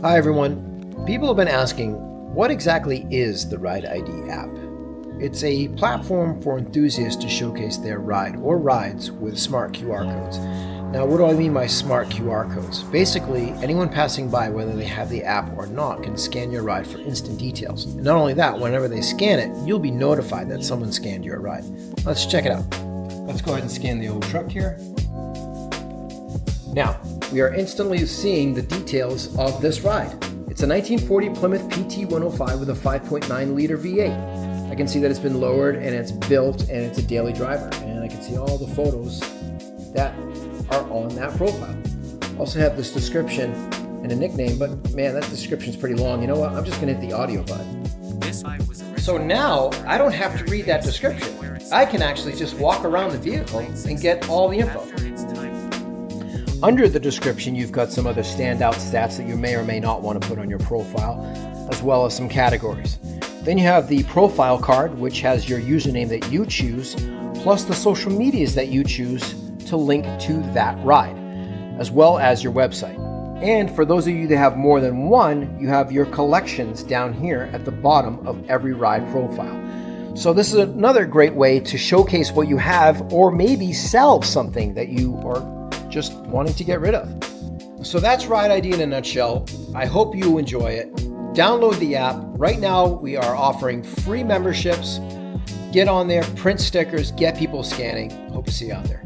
Hi everyone. People have been asking, what exactly is the RideID app? It's a platform for enthusiasts to showcase their ride or rides with smart QR codes. Now, what do I mean by smart QR codes? Basically, anyone passing by, whether they have the app or not, can scan your ride for instant details. And not only that, whenever they scan it, you'll be notified that someone scanned your ride. Let's check it out. Let's go ahead and scan the old truck here. Now, we are instantly seeing the details of this ride. It's a 1940 Plymouth PT105 with a 5.9 liter V8. I can see that it's been lowered and it's built and it's a daily driver. And I can see all the photos that are on that profile. Also have this description and a nickname, but man, that description's pretty long. You know what? I'm just gonna hit the audio button. So now I don't have to read that description. I can actually just walk around the vehicle and get all the info. Under the description, you've got some other standout stats that you may or may not want to put on your profile, as well as some categories. Then you have the profile card, which has your username that you choose, plus the social medias that you choose to link to that ride, as well as your website. And for those of you that have more than one, you have your collections down here at the bottom of every ride profile. So this is another great way to showcase what you have, or maybe sell something that you are just wanting to get rid of. So that's RideID in a nutshell. I hope you enjoy it. Download the app. Right now we are offering free memberships. Get on there, print stickers, get people scanning. Hope to see you out there.